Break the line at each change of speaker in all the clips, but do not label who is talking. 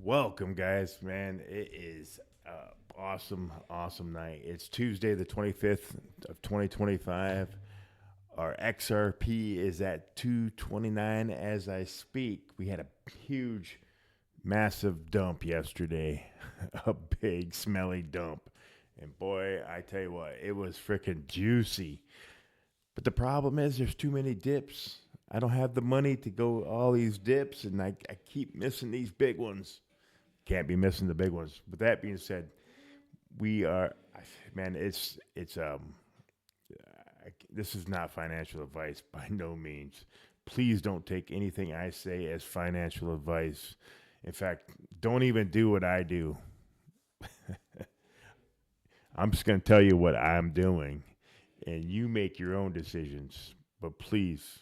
Welcome, guys, man. It is awesome night. It's Tuesday, the 25th of 2025. Our XRP is at 229 as I speak. We had a huge, massive dump yesterday, a big, smelly dump. And boy, I tell you what, it was freaking juicy. But the problem is there's too many dips. I don't have the money to go all these dips, and I keep missing these big ones. Can't be missing the big ones. With that being said, we are, man, this is not financial advice by no means. Please don't take anything I say as financial advice. In fact, don't even do what I do. I'm just going to tell you what I'm doing, and you make your own decisions. But please,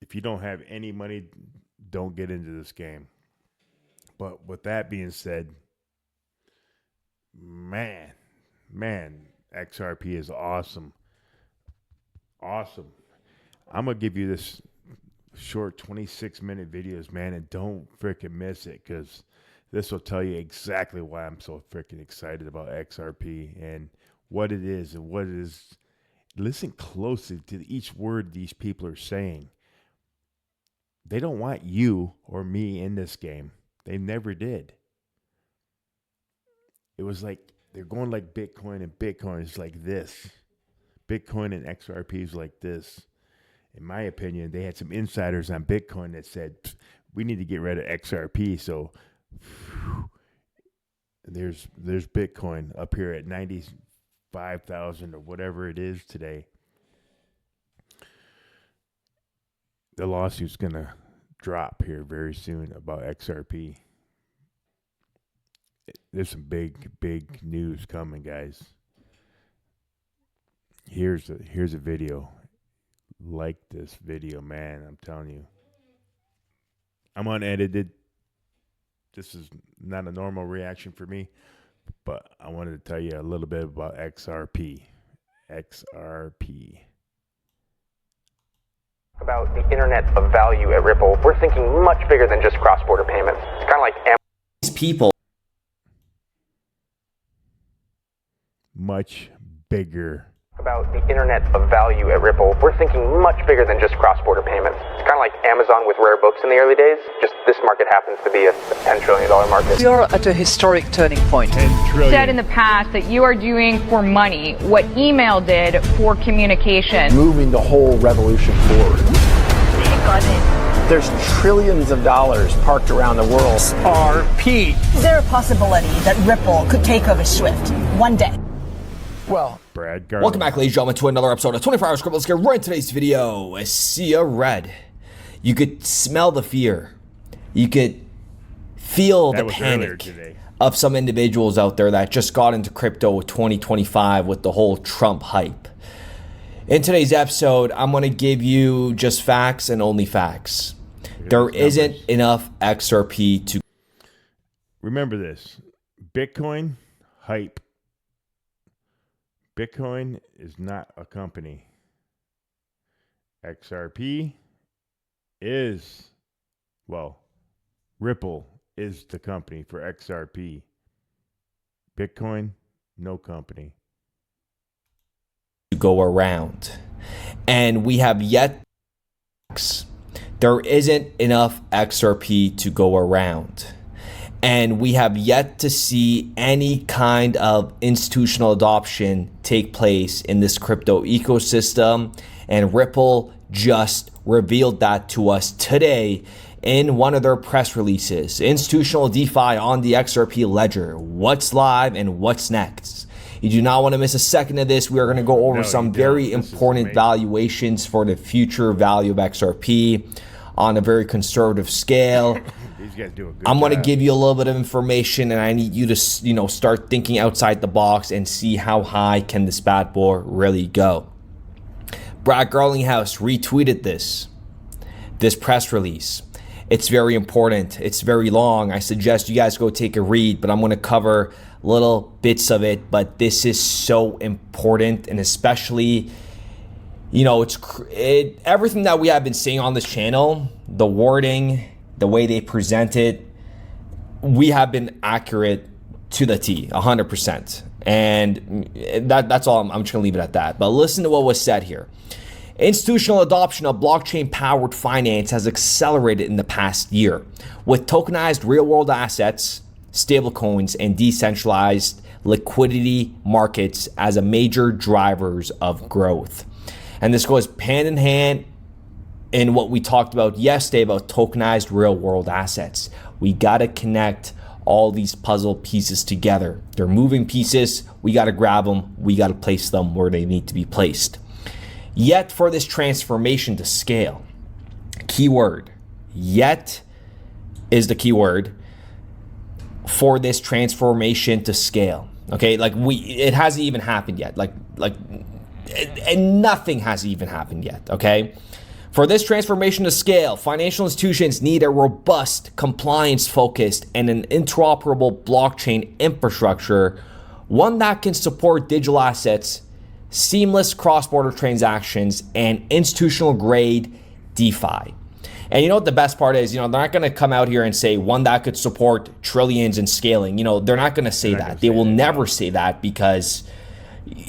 if you don't have any money, don't get into this game. But with that being said, man, XRP is awesome. Awesome. I'm going to give you this short 26-minute videos, man, and don't freaking miss it, because this will tell you exactly why I'm so freaking excited about XRP and what it is and what it is. Listen closely to each word these people are saying. They don't want you or me in this game. They never did. It was like they're going like Bitcoin, and Bitcoin is like this. Bitcoin and XRP is like this. In my opinion, they had some insiders on Bitcoin that said, we need to get rid of XRP. So there's Bitcoin up here at 95,000 or whatever it is today. The lawsuit's going to drop here very soon about XRP. There's some big news coming, guys. Here's a video. Like this video, man. I'm telling you. I'm unedited. This is not a normal reaction for me, but I wanted to tell you a little bit about XRP. XRP.
About the internet of value at Ripple, we're thinking much bigger than just cross-border payments. It's kind of like
these people.
Much bigger.
About the internet of value at Ripple, we're thinking much bigger than just cross-border payments. It's kind of like Amazon with rare books in the early days. Just this market happens to be a $10 trillion market.
We are at a historic turning point.
10 trillion.
Said in the past that you are doing for money what email did for communication.
Moving the whole revolution forward. There's trillions of dollars parked around the world.
RP.
Is there a possibility that Ripple could take over Swift one day?
Well,
Brad Garland.
Welcome back, ladies and gentlemen, to another episode of 24 Hours Crypto. Let's get right into today's video. A sea of red. You could smell the fear. You could feel the panic of some individuals out there that just got into crypto 2025 with the whole Trump hype. In today's episode, I'm going to give you just facts and only facts. There isn't enough XRP to...
Remember this. Bitcoin, hype. Bitcoin is not a company. XRP is, well, Ripple is the company for XRP. Bitcoin, no company.
Go around. And we have yet... There isn't enough XRP to go around. And we have yet to see any kind of institutional adoption take place in this crypto ecosystem. And Ripple just revealed that to us today in one of their press releases. Institutional DeFi on the XRP ledger. What's live and what's next? You do not want to miss a second of this. We are going to go over some very important valuations for the future value of XRP on a very conservative scale.
These guys do a good
I'm going to
job.
give you a little bit of information, and I need you to, start thinking outside the box and see how high can this bad boy really go. Brad Garlinghouse retweeted this press release. It's very important. It's very long. I suggest you guys go take a read, but I'm going to cover little bits of it. But this is so important, and especially, everything that we have been seeing on this channel, the wording, the way they present it, we have been accurate to the T, 100%. And that's all. I'm just going to leave it at that. But listen to what was said here. Institutional adoption of blockchain-powered finance has accelerated in the past year, with tokenized real-world assets, stablecoins, and decentralized liquidity markets as a major drivers of growth. And this goes hand in hand in what we talked about yesterday about tokenized real-world assets. We got to connect all these puzzle pieces together. They're moving pieces. We got to grab them. We got to place them where they need to be placed. Yet for this transformation to scale, keyword, yet is the keyword for this transformation to scale. Okay, like it hasn't even happened yet. And nothing has even happened yet. Okay, for this transformation to scale, financial institutions need a robust, compliance-focused, and an interoperable blockchain infrastructure, one that can support digital assets, seamless cross-border transactions, and institutional-grade DeFi. And you know what the best part is? They're not going to come out here and say one that could support trillions in scaling. They're not going to say that. They will never say that, because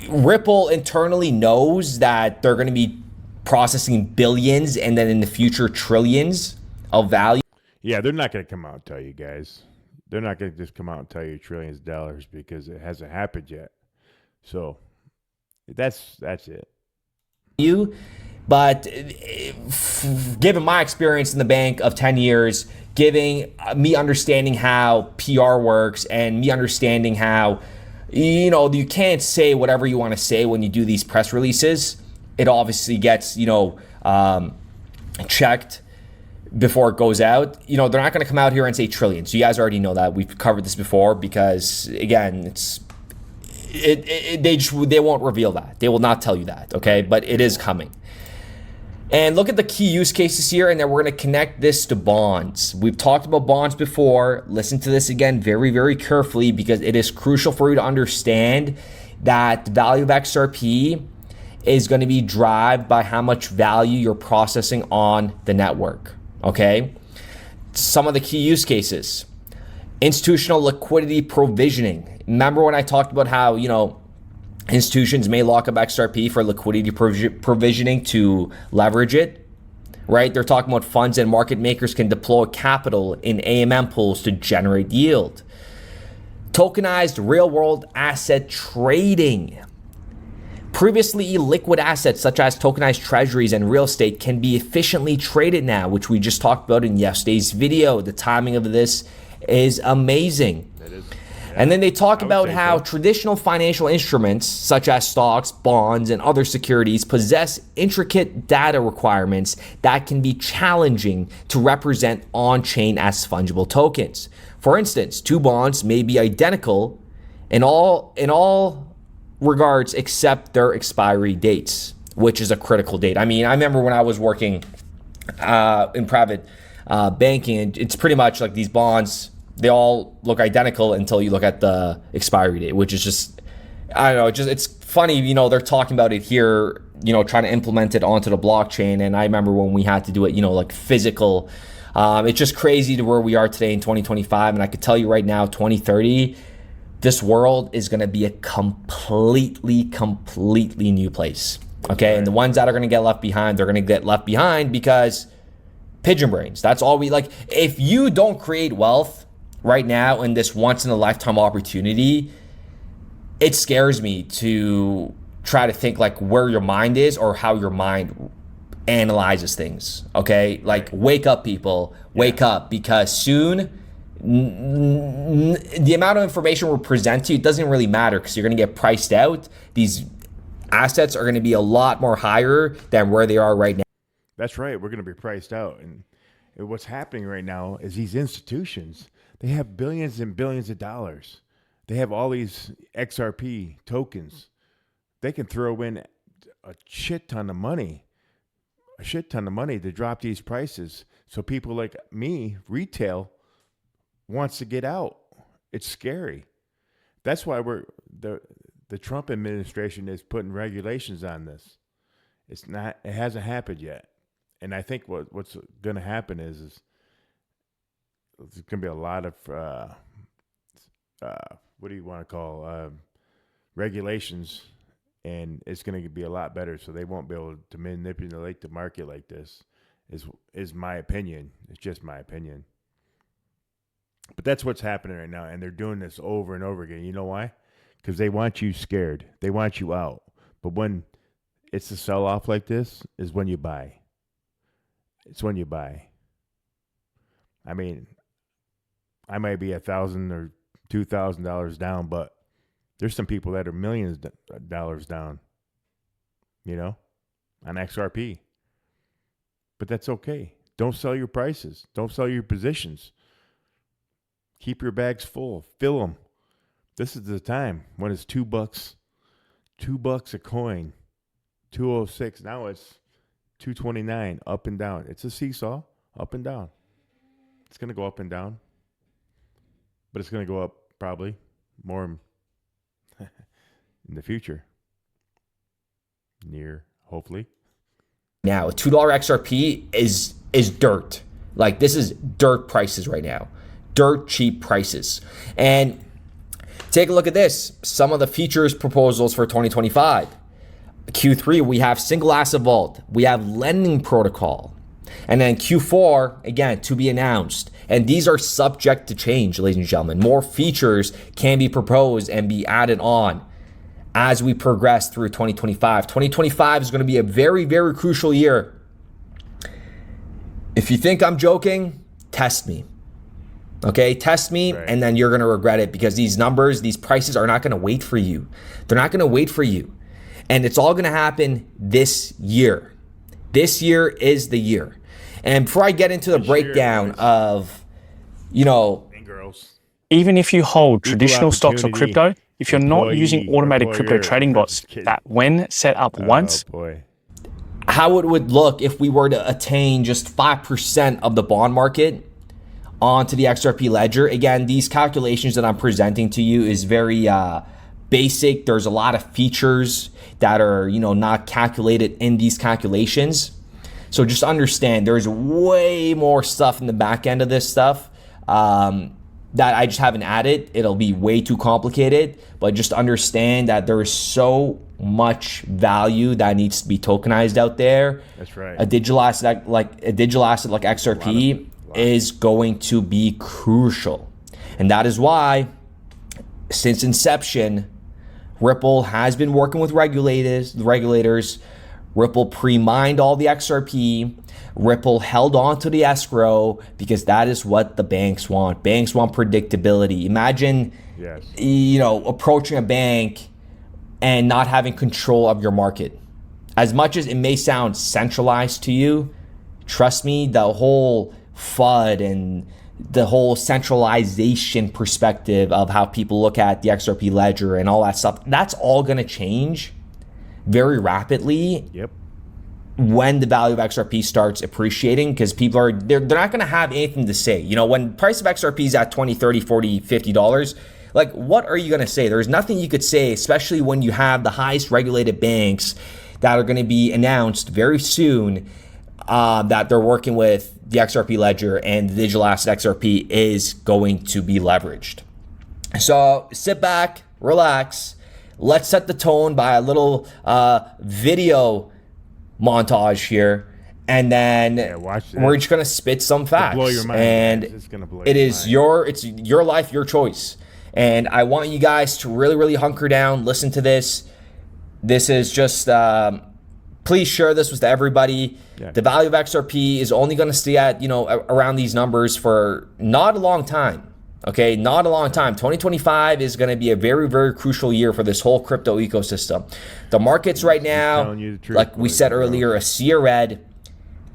Ripple internally knows that they're going to be processing billions and then in the future trillions of value.
Yeah, they're not going to come out and tell you guys. They're not going to just come out and tell you trillions of dollars, because it hasn't happened yet. So that's it.
But given my experience in the bank of 10 years, giving me understanding how PR works, and me understanding how, you can't say whatever you want to say when you do these press releases. It obviously gets, checked before it goes out. They're not going to come out here and say trillions. So you guys already know that. We've covered this before, because again, they won't reveal that. They will not tell you that, okay? But it is coming. And look at the key use cases here, and then we're going to connect this to bonds. We've talked about bonds before. Listen to this again very, very carefully, because it is crucial for you to understand that the value of XRP is going to be driven by how much value you're processing on the network, okay? Some of the key use cases: institutional liquidity provisioning. Remember when I talked about how, institutions may lock up XRP for liquidity provisioning to leverage it, right? They're talking about funds and market makers can deploy capital in AMM pools to generate yield. Tokenized real-world asset trading. Previously illiquid assets such as tokenized treasuries and real estate can be efficiently traded now, which we just talked about in yesterday's video. The timing of this is amazing.
That is.
And then they talk about how traditional financial instruments such as stocks, bonds, and other securities possess intricate data requirements that can be challenging to represent on-chain as fungible tokens. For instance, two bonds may be identical in all regards except their expiry dates, which is a critical date. I remember when I was working in private banking, and it's pretty much like these bonds, they all look identical until you look at the expiry date, which is just, I don't know, it's funny, they're talking about it here, trying to implement it onto the blockchain. And I remember when we had to do it, like physical. It's just crazy to where we are today in 2025. And I could tell you right now, 2030, this world is going to be a completely new place. Okay. And the ones that are going to get left behind, they're going to get left behind because pigeon brains. That's all we like. If you don't create wealth right now in this once in a lifetime opportunity, it scares me to try to think like where your mind is or how your mind analyzes things. Okay. Like wake up, people, wake up, because soon the amount of information we'll present to you, it doesn't really matter, because you're going to get priced out. These assets are going to be a lot more higher than where they are right now.
That's right. We're going to be priced out. And what's happening right now is these institutions, they have billions and billions of dollars. They have all these XRP tokens. They can throw in a shit ton of money to drop these prices. So people like me, retail, wants to get out. It's scary. That's why the Trump administration is putting regulations on this. It hasn't happened yet. And I think what's going to happen is there's going to be a lot of what do you want to call regulations, and it's going to be a lot better. So they won't be able to manipulate the market like this. Is my opinion. It's just my opinion. But that's what's happening right now, and they're doing this over and over again. You know why? Because they want you scared. They want you out. But when it's a sell-off like this is when you buy. It's when you buy. I mean, I might be $1,000 or $2,000 down, but there's some people that are millions of dollars down, you know, on XRP. But that's okay. Don't sell your prices. Don't sell your positions. Keep your bags full. Fill them. This is the time when it's $2, $2 a coin, 206. Now it's 229, up and down. It's a seesaw, up and down. It's going to go up and down, but it's going to go up probably more in the future. Near, hopefully.
Now, $2 XRP is dirt. Like, this is dirt prices right now. Dirt cheap prices. And take a look at this. Some of the features proposals for 2025. Q3, we have single asset vault. We have lending protocol. And then Q4, again, to be announced. And these are subject to change, ladies and gentlemen. More features can be proposed and be added on as we progress through 2025. 2025 is going to be a very, very crucial year. If you think I'm joking, test me. Okay, test me, right, and then you're going to regret it, because these numbers, these prices are not going to wait for you. They're not going to wait for you. And it's all going to happen this year. This year is the year. And before I get into the breakdown of, you know,
even if you hold traditional stocks or crypto, if you're not using automated crypto trading bots that, when set up once,
how it would look if we were to attain just 5% of the bond market onto the XRP ledger. Again, these calculations that I'm presenting to you is very basic. There's a lot of features that are, you know, not calculated in these calculations. So just understand there's way more stuff in the back end of this stuff that I just haven't added. It'll be way too complicated, but just understand that there is so much value that needs to be tokenized out there.
That's right.
A digital asset like XRP is going to be crucial. And that is why, since inception, Ripple has been working with regulators. Ripple pre-mined all the XRP. Ripple held on to the escrow because that is what the banks want. Banks want predictability. Imagine, you know, approaching a bank and not having control of your market. As much as it may sound centralized to you, trust me, the whole FUD and the whole centralization perspective of how people look at the XRP ledger and all that stuff, that's all going to change very rapidly.
Yep.
When the value of XRP starts appreciating, because people are, they're not going to have anything to say. You know, when price of XRP is at $20, $30, $40, $50, like, what are you going to say? There's nothing you could say, especially when you have the highest regulated banks that are going to be announced very soon that they're working with the XRP ledger, and the digital asset XRP is going to be leveraged. So sit back, relax. Let's set the tone by a little video montage here, and then we're just gonna spit some facts.
Blow your mind,
and
it's gonna blow
it
your
is
mind.
it's your life, your choice. And I want you guys to really, really hunker down, listen to this. This is just please share this with everybody. Yeah. The value of XRP is only going to stay at, you know, around these numbers for not a long time. Okay, not a long time. 2025 is going to be a very, very crucial year for this whole crypto ecosystem. The markets right now, like we said earlier, a sea of red.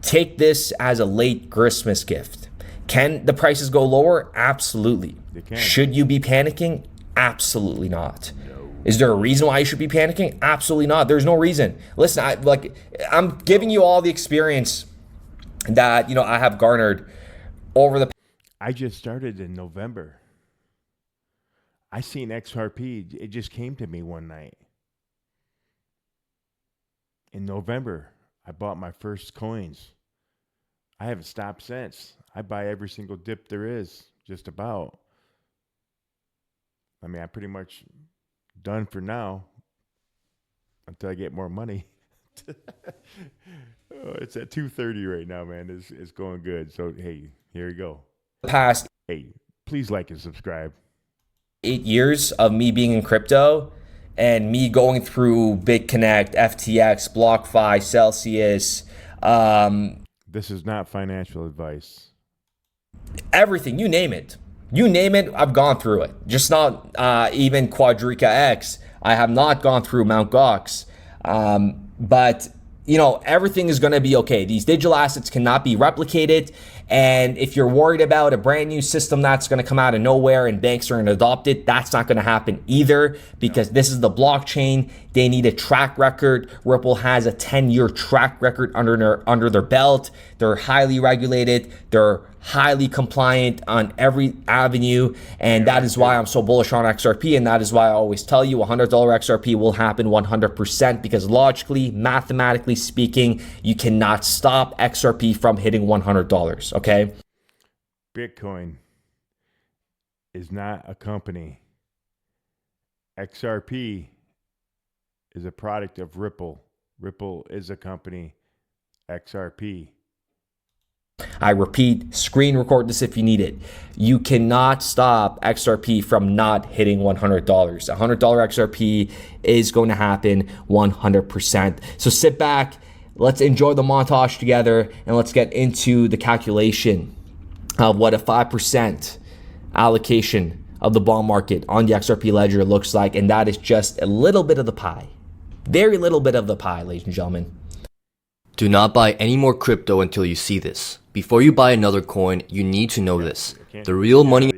Take this as a late Christmas gift. Can the prices go lower? Absolutely.
They can.
Should you be panicking? Absolutely not. Is there a reason why you should be panicking? Absolutely not. There's no reason. Listen, I'm giving you all the experience that, you know, I have garnered over the.
I just started in November. I seen XRP. It just came to me one night. In November, I bought my first coins. I haven't stopped since. I buy every single dip there is, just about. I mean, I'm pretty much done for now until I get more money. Oh, it's at 2:30 right now, man. It's going good. So hey, here you go.
Past
Hey, please like and subscribe.
8 years of me being in crypto and me going through BitConnect, FTX, BlockFi, Celsius,
This is not financial advice.
everything, you name it. You name it, I've gone through it. Just not even Quadrica X. I have not gone through Mt. Gox. But you know, everything is going to be okay. These digital assets cannot be replicated. And if you're worried about a brand new system that's going to come out of nowhere and banks are going to adopt it, that's not going to happen either, because this is the blockchain. They need a track record. Ripple has a 10-year track record under their belt. They're highly regulated. They're highly compliant on every avenue. And that is why I'm so bullish on XRP. And that is why I always tell you $100 XRP will happen 100%, because logically, mathematically speaking, you cannot stop XRP from hitting $100. Okay.
Bitcoin is not a company. XRP is a product of Ripple. Ripple is a company. XRP.
I repeat, screen record this if you need it. You cannot stop XRP from not hitting $100. $100 XRP is going to happen 100%. So sit back, let's enjoy the montage together, and let's get into the calculation of what a 5% allocation of the bond market on the XRP ledger looks like. And that is just a little bit of the pie. Very little bit of the pie, ladies and gentlemen.
Do not buy any more crypto until you see this. Before you buy another coin, you need to know this. The real money...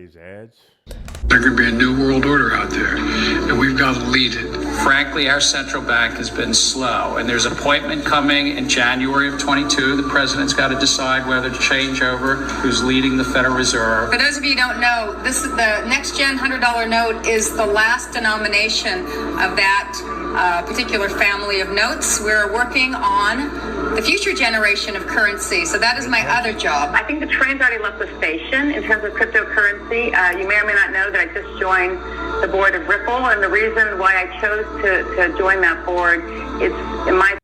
There could be a new world order out there, and we've got to lead it. Frankly, our central bank has been slow, and there's an appointment coming in January of 22. The president's got to decide whether to change over who's leading the Federal Reserve.
For those of you who don't know, this is the next gen $100 note is the last denomination of that particular family of notes. We're working on the future generation of currency, so that is my other job.
I think the train's already left the station in terms of cryptocurrency. You may or may not know that I just joined the board of Ripple, and the reason why I chose to join that board is in my...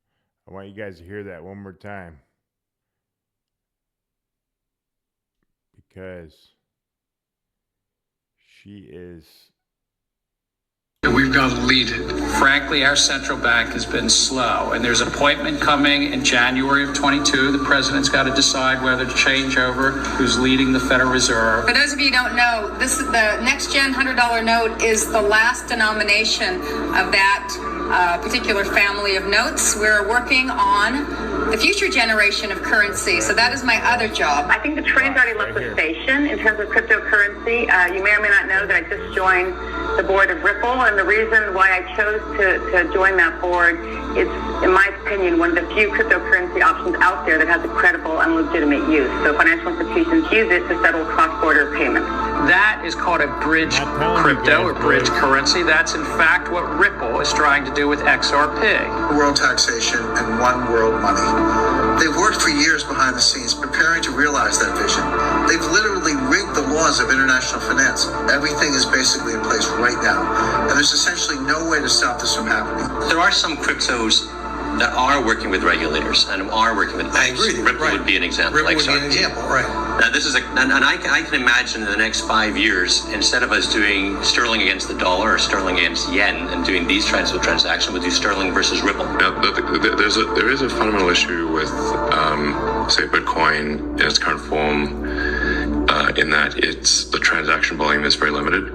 I want you guys to hear that one more time. Because she is...
And we've got to lead it. Frankly, our central bank has been slow, and there's an appointment coming in January of 22. The president's got to decide whether to change over who's leading the Federal Reserve.
For those of you who don't know, this is the next gen $100 note is the last denomination of that particular family of notes. We're working on the future generation of currency, so that is my other job.
I think the train's already left the station in terms of cryptocurrency. You may or may not know that I just joined the board of Ripple, and the reason why I chose to join that board is, in my opinion, one of the few cryptocurrency options out there that has a credible and legitimate use. So financial institutions use it to settle cross-border payments.
That is called a bridge crypto or bridge currency. That's in fact what Ripple is trying to do with XRP.
World taxation and one world money. They've worked for years behind the scenes preparing to realize that vision. They've literally rigged the laws of international finance. Everything is basically in place right now. And there's essentially no way to stop this from happening.
There are some cryptos that are working with regulators and are working with banks. I agree. Ripple would be an example.
Ripple would be an example, right.
Now this is and I can imagine in the next 5 years, instead of us doing sterling against the dollar or sterling against yen and doing these kinds of transactions, we'll do sterling versus Ripple.
Now, there is a fundamental issue with, say, Bitcoin in its current form, in that the transaction volume is very limited,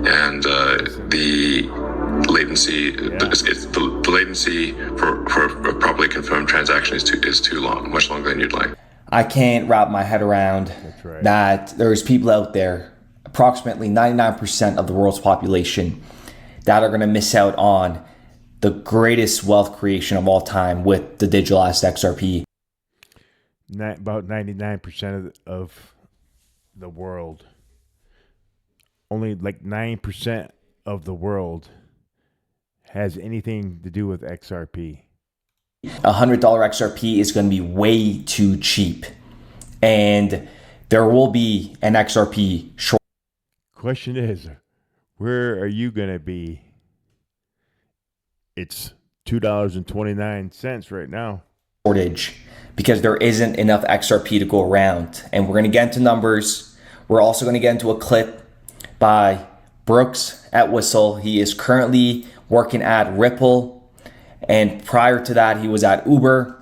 and the latency, the latency for a properly confirmed transaction is too long, much longer than you'd like.
I can't wrap my head around that there's people out there, approximately 99% of the world's population, that are going to miss out on the greatest wealth creation of all time with the digital asset XRP.
About 99% of the world, only like 9% of the world has anything to do with XRP.
$100 XRP is going to be way too cheap. and there will be an XRP short.
Question is, where are you going to be? It's $2.29 right now.
Shortage because there isn't enough XRP to go around. And we're going to get into numbers. We're also going to get into a clip by Brooks at Whistle. He is currently working at Ripple. And prior to that, he was at Uber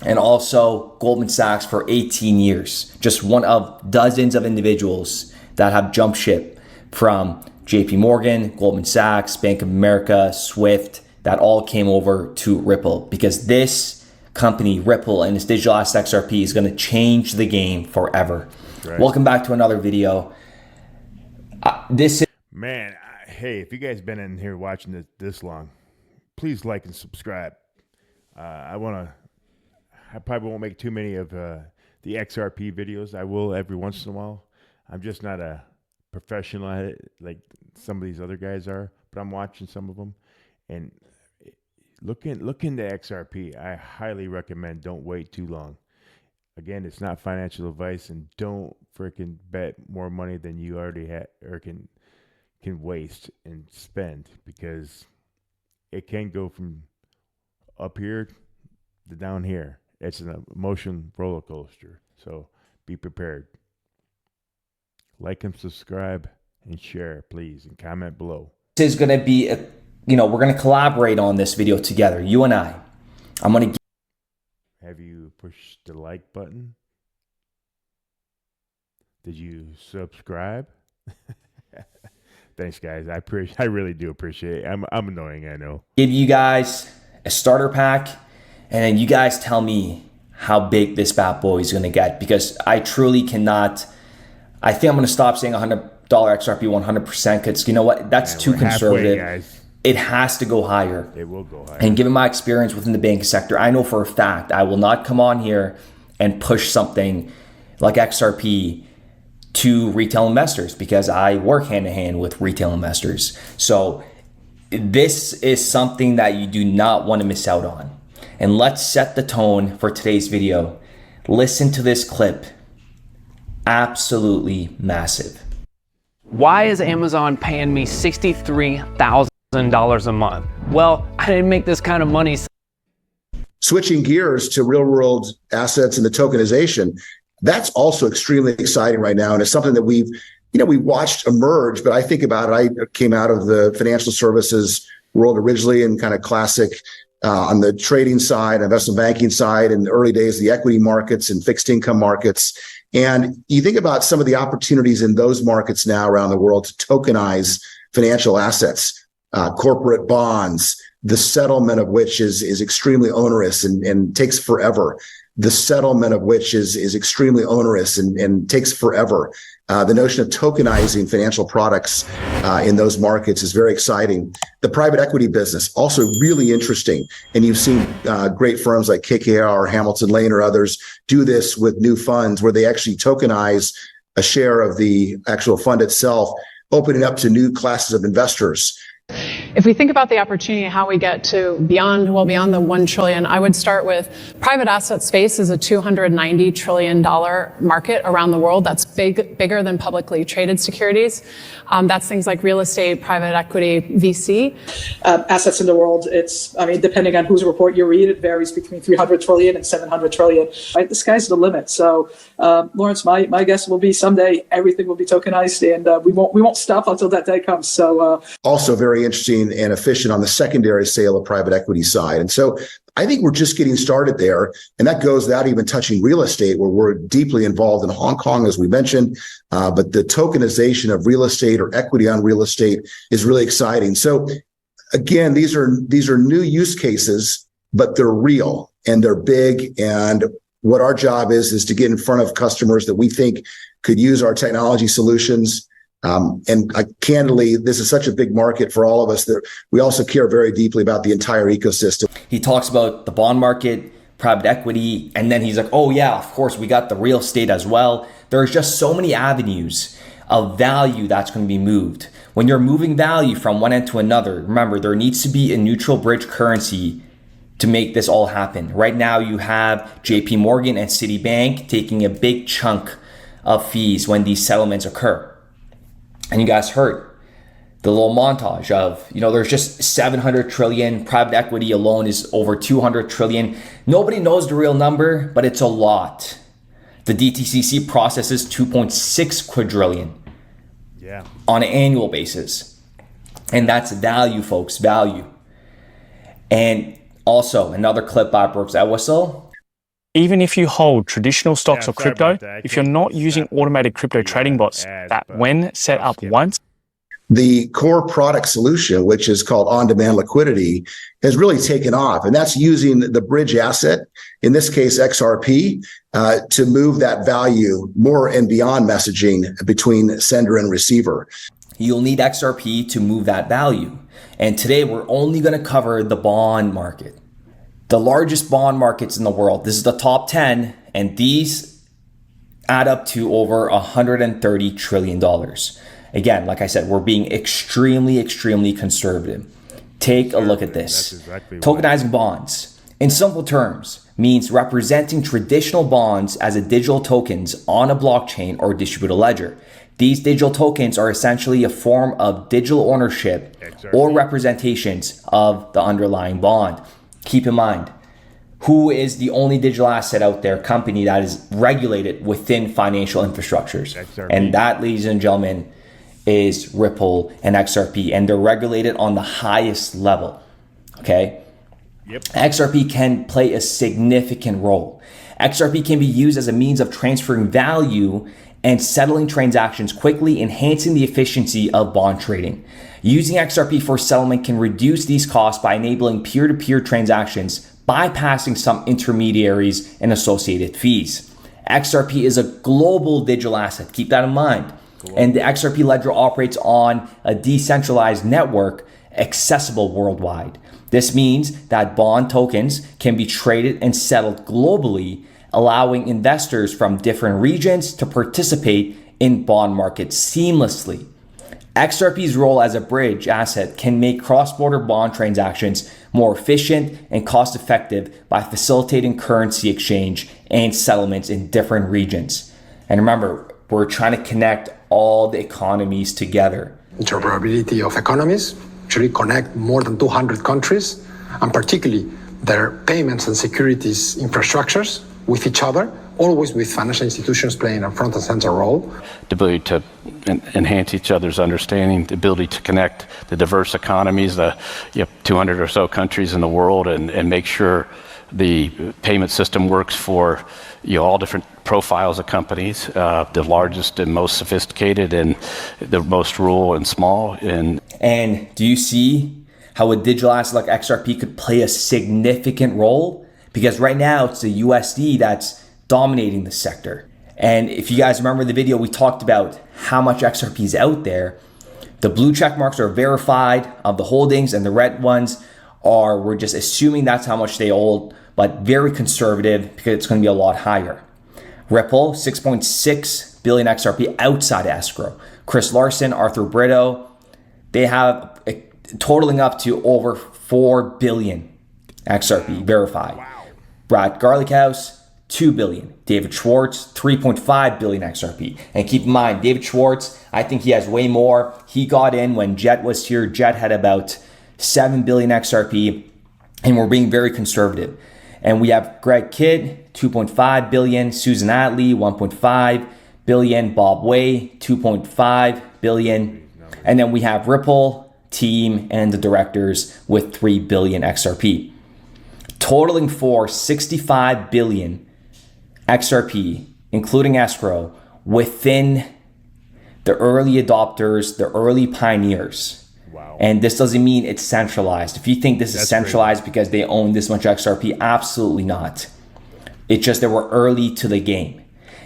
and also Goldman Sachs for 18 years. Just one of dozens of individuals that have jumped ship from JP Morgan, Goldman Sachs, Bank of America, Swift, that all came over to Ripple because this company, Ripple, and its digital asset XRP is going to change the game forever. Right. Welcome back to another video. This is...
Man, hey, if you guys been in here watching this long, please like and subscribe. I probably won't make too many of the XRP videos. I will every once in a while. I'm just not a professional at it like some of these other guys are, but I'm watching some of them. And look into XRP. I highly recommend. Don't wait too long. Again, it's not financial advice, and don't freaking bet more money than you already have or can waste and spend, because it can go from up here to down here. It's an emotion roller coaster. So be prepared. Like and subscribe and share, please, and comment below.
This is going to be we're going to collaborate on this video together, you and I. I'm going to...
Have you pushed the like button? Did you subscribe? Thanks, guys. I really do appreciate it. I'm annoying, I know.
Give you guys a starter pack, and then you guys tell me how big this bad boy is going to get, because I truly cannot... I think I'm going to stop saying $100 XRP 100%, because you know what? That's too conservative.
Guys.
It has to go higher.
It will go higher.
And given my experience within the banking sector, I know for a fact I will not come on here and push something like XRP to retail investors, because I work hand in hand with retail investors. So this is something that you do not want to miss out on. And let's set the tone for today's video. Listen to this clip. Absolutely massive.
Why is Amazon paying me $63,000 a month? Well, I didn't make this kind of money.
Switching gears to real world assets and the tokenization, that's also extremely exciting right now. And it's something that we watched emerge, but I think about it. I came out of the financial services world originally and kind of classic on the trading side, investment banking side, in the early days, the equity markets and fixed income markets. And you think about some of the opportunities in those markets now around the world to tokenize financial assets, corporate bonds, the settlement of which is extremely onerous and takes forever. The settlement of which is extremely onerous and takes forever. The notion of tokenizing financial products in those markets is very exciting. The private equity business, also really interesting. And you've seen great firms like KKR, Hamilton Lane, or others do this with new funds where they actually tokenize a share of the actual fund itself, opening up to new classes of investors.
If we think about the opportunity, how we get to beyond the 1 trillion, I would start with private asset space is a $290 trillion market around the world. That's bigger than publicly traded securities. That's things like real estate, private equity, VC.
Assets in the world, depending on whose report you read, it varies between 300 trillion and 700 trillion. Right? The sky's the limit. So, Lawrence, my guess will be someday everything will be tokenized, and we won't stop until that day comes. So,
also very interesting and efficient on the secondary sale of private equity side. And so I think we're just getting started there. And that goes without even touching real estate, where we're deeply involved in Hong Kong, as we mentioned. But the tokenization of real estate or equity on real estate is really exciting. So again, these are new use cases, but they're real and they're big. And what our job is to get in front of customers that we think could use our technology solutions. And candidly, this is such a big market for all of us that we also care very deeply about the entire ecosystem.
He talks about the bond market, private equity, and then he's like, oh yeah, of course, we got the real estate as well. There's just so many avenues of value that's going to be moved. When you're moving value from one end to another, remember, there needs to be a neutral bridge currency to make this all happen. Right now, you have JP Morgan and Citibank taking a big chunk of fees when these settlements occur. And you guys heard the little montage of, there's just 700 trillion. Private equity alone is over 200 trillion. Nobody knows the real number, but it's a lot. The DTCC processes 2.6 quadrillion on an annual basis. And that's value, folks, value. And also, another clip by Brooks Atwhistle.
Even if you hold traditional stocks or crypto, if you're not using automated crypto trading bots that, when set up once,
the core product solution, which is called on-demand liquidity, has really taken off. And that's using the bridge asset, in this case, XRP, to move that value more and beyond messaging between sender and receiver.
You'll need XRP to move that value. And today we're only going to cover the bond market. The largest bond markets in the world. This is the top 10, and these add up to over $130 trillion. Again, like I said, we're being extremely, extremely conservative. Take a look at this. Tokenizing bonds, in simple terms, means representing traditional bonds as a digital tokens on a blockchain or distributed ledger. These digital tokens are essentially a form of digital ownership or representations of the underlying bond. Keep in mind, who is the only digital asset out there, company that is regulated within financial infrastructures? And that, ladies and gentlemen, is Ripple and XRP, and they're regulated on the highest level, okay? XRP can play a significant role. XRP can be used as a means of transferring value and settling transactions quickly, enhancing the efficiency of bond trading. Using XRP for settlement can reduce these costs by enabling peer-to-peer transactions, bypassing some intermediaries and associated fees. XRP is a global digital asset. Keep that in mind. And the XRP ledger operates on a decentralized network accessible worldwide. This means that bond tokens can be traded and settled globally, allowing investors from different regions to participate in bond markets seamlessly. XRP's role as a bridge asset can make cross-border bond transactions more efficient and cost-effective by facilitating currency exchange and settlements in different regions. And remember, we're trying to connect all the economies together.
Interoperability of economies actually connect more than 200 countries, and particularly their payments and securities infrastructures with each other, always with financial institutions playing a front and center role.
The ability to enhance each other's understanding, the ability to connect the diverse economies, the 200 or so countries in the world, and make sure the payment system works for all different profiles of companies, the largest and most sophisticated and the most rural and small. And
do you see how a digital asset like XRP could play a significant role? Because right now it's the USD that's dominating the sector. And if you guys remember the video, we talked about how much XRP is out there. The blue check marks are verified of the holdings, and the red ones we're just assuming that's how much they hold, but very conservative because it's going to be a lot higher. Ripple, 6.6 billion XRP outside of escrow. Chris Larson, Arthur Brito, they have totaling up to over 4 billion XRP verified. Wow. Brad Garlickhouse, 2 billion. David Schwartz, 3.5 billion XRP. And keep in mind, David Schwartz, I think he has way more. He got in when Jet was here. Jet had about 7 billion XRP, and we're being very conservative. And we have Greg Kidd, 2.5 billion, Susan Atley, 1.5 billion, Bob Way, 2.5 billion. And then we have Ripple, team, and the directors with 3 billion XRP. Totaling for 65 billion XRP, including escrow, within the early adopters, the early pioneers. Wow. And this doesn't mean it's centralized. If you think this is centralized because they own this much XRP, absolutely not. It's just that we're early to the game.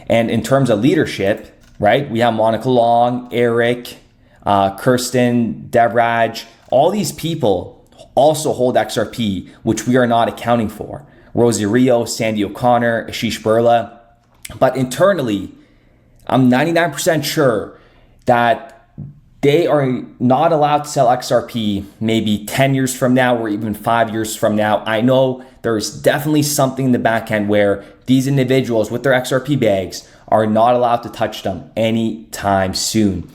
And in terms of leadership, right, we have Monica Long, Eric, Kirsten, Devraj, all these people also hold XRP, which we are not accounting for. Rosie Rio, Sandy O'Connor, Ashish Burla. But internally, I'm 99% sure that they are not allowed to sell XRP maybe 10 years from now or even 5 years from now. I know there's definitely something in the back end where these individuals with their XRP bags are not allowed to touch them anytime soon.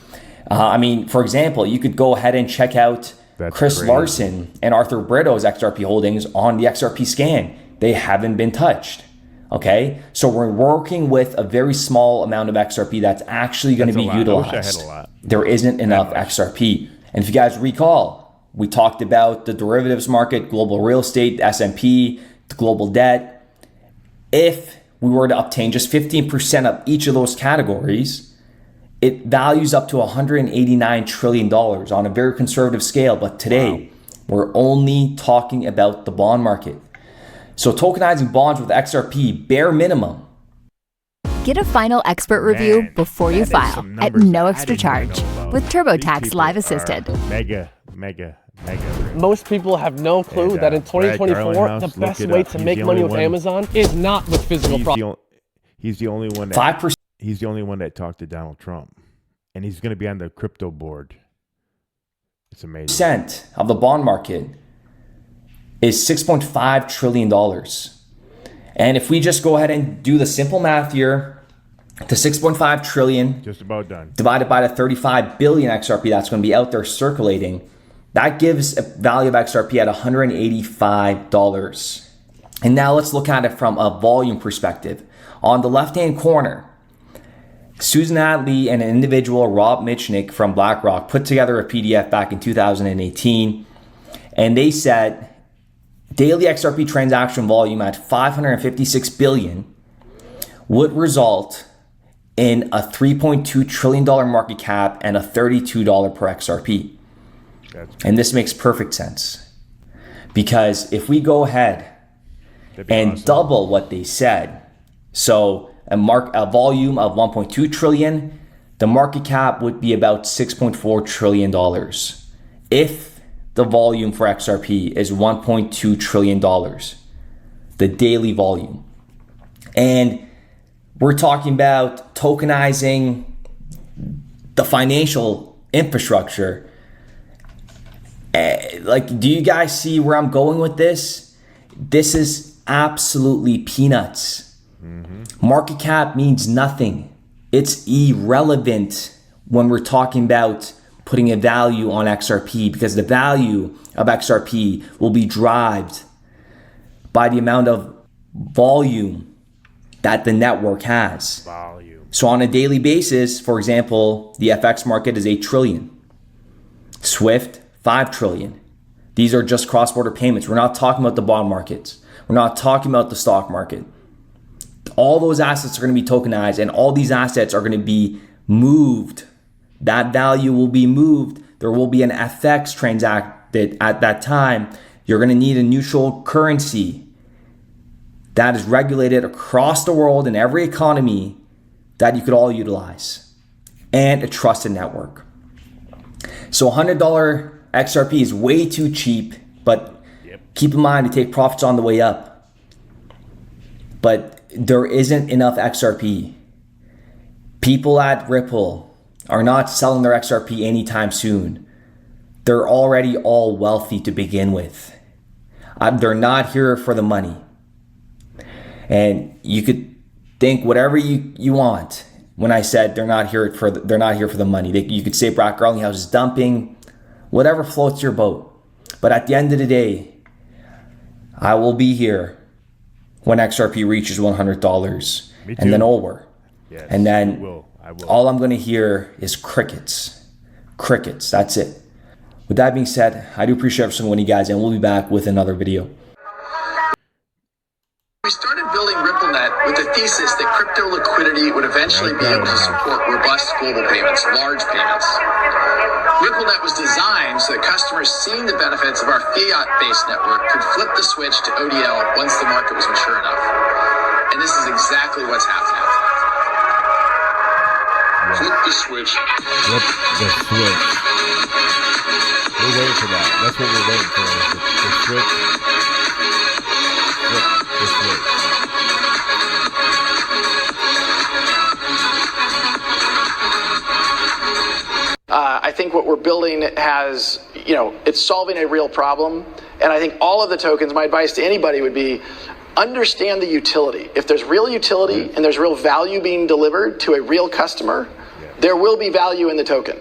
I mean, for example, you could go ahead and check out Chris Larson and Arthur Brito's XRP holdings on the XRP scan. They haven't been touched. Okay, so we're working with a very small amount of XRP that's actually going to be utilized.
I wish I had a lot.
There isn't enough XRP. And if you guys recall, we talked about the derivatives market, global real estate, S&P, the global debt. If we were to obtain just 15% of each of those categories, it values up to $189 trillion on a very conservative scale. But today, we're only talking about the bond market. So tokenizing bonds with XRP, bare minimum.
Get a final expert review before you file at no extra charge with TurboTax Live Assisted.
Mega.
Most people have no clue that in 2024, the best way to make money with Amazon is not with physical products.
He's the only one.
5%.
He's the only one that talked to Donald Trump, and he's going to be on the crypto board. It's amazing.
Percent of the bond market is $6.5 trillion. And if we just go ahead and do the simple math here, the 6.5 trillion
just about done
divided by the 35 billion XRP that's going to be out there circulating, that gives a value of XRP at $185. And now let's look at it from a volume perspective. On the left-hand corner, Susan Hadley and an individual, Rob Mitchnick from BlackRock, put together a PDF back in 2018, and they said daily XRP transaction volume at 556 billion would result in a $3.2 trillion market cap and a $32 per XRP. And this makes perfect sense, because if we go ahead and double what they said, so a volume of 1.2 trillion, the market cap would be about $6.4 trillion. If the volume for XRP is $1.2 trillion, the daily volume. And we're talking about tokenizing the financial infrastructure. Like, do you guys see where I'm going with this? This is absolutely peanuts. Market cap means nothing. It's irrelevant when we're talking about putting a value on XRP, because the value of XRP will be driven by the amount of volume that the network has. So on a daily basis, for example, the FX market is 8 trillion. SWIFT, 5 trillion. These are just cross-border payments. We're not talking about the bond markets. We're not talking about the stock market. All those assets are going to be tokenized, and all these assets are going to be moved. That value will be moved. There will be an FX transacted at that time. You're going to need a neutral currency that is regulated across the world in every economy that you could all utilize, and a trusted network. So $100 XRP is way too cheap, but keep in mind to take profits on the way up. But there isn't enough XRP. People at Ripple are not selling their XRP anytime soon. They're already all wealthy to begin with. They're not here for the money. And you could think whatever you want when I said they're not here for the money. You could say Brock Garlinghouse is dumping, whatever floats your boat. But at the end of the day, I will be here when XRP reaches $100 and then over.
Yes,
and then
I will.
All I'm going to hear is crickets. Crickets, that's it. With that being said, I do appreciate every single one of you guys, and we'll be back with another video.
We started building RippleNet with the thesis that crypto liquidity would eventually be able to support robust global payments, large payments. RippleNet was designed so that customers seeing the benefits of our fiat-based network could flip the switch to ODL once the market was mature enough. And this is exactly what's happening.
Flip the switch.
Flip the switch. We're waiting for that. That's what we're waiting for. The switch. Flip the switch.
I think what we're building has, it's solving a real problem. And I think all of the tokens, my advice to anybody would be, understand the utility. If there's real utility and there's real value being delivered to a real customer, there will be value in the token.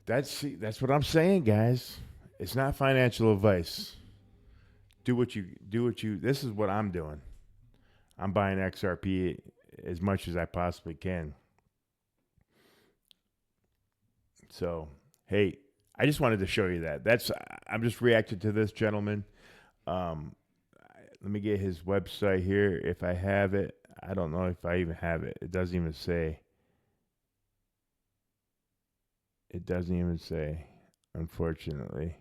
That's what I'm saying, guys. It's not financial advice. This is what I'm doing. I'm buying XRP as much as I possibly can. So, hey, I just wanted to show you that. I'm just reacting to this gentleman. Let me get his website here if I have it. I don't know if I even have it. It doesn't even say. Unfortunately.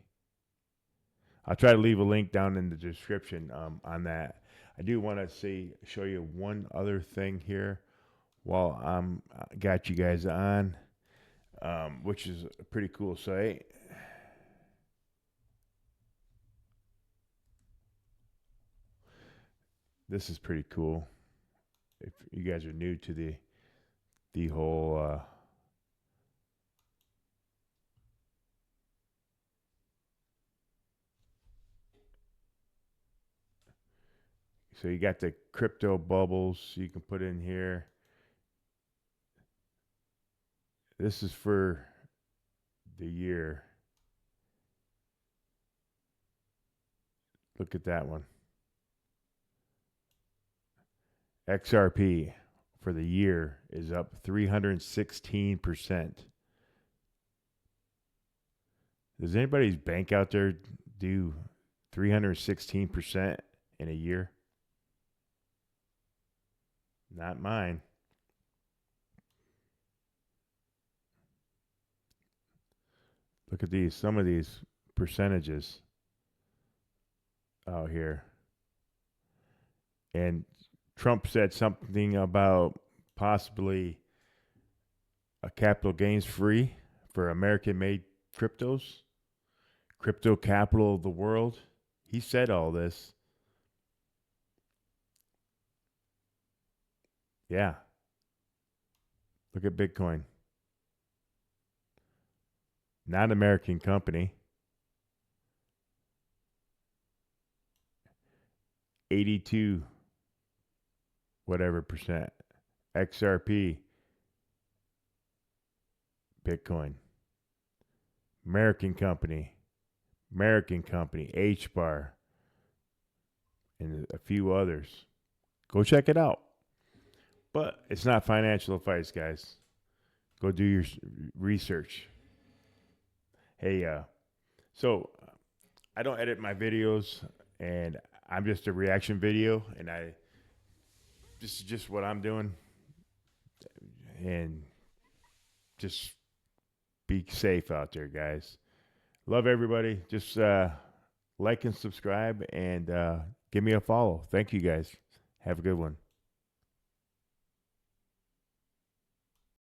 I'll try to leave a link down in the description on that. I do want to show you one other thing here while I'm got you guys on, which is a pretty cool site. This is pretty cool. If you guys are new to the whole so you got the crypto bubbles you can put in here. This is for the year. Look at that one. XRP for the year is up 316%. Does anybody's bank out there do 316% in a year? Not mine. Look at some of these percentages out here. And Trump said something about possibly a capital gains free for American-made cryptos, crypto capital of the world. He said all this. Yeah. Look at Bitcoin. Not an American company. 82 whatever percent. XRP. Bitcoin. American company. H-Bar. And a few others. Go check it out. But it's not financial advice, guys. Go do your research. Hey, so I don't edit my videos, and I'm just a reaction video, and this is just what I'm doing. And just be safe out there, guys. Love everybody. Just like and subscribe, and give me a follow. Thank you, guys. Have a good one.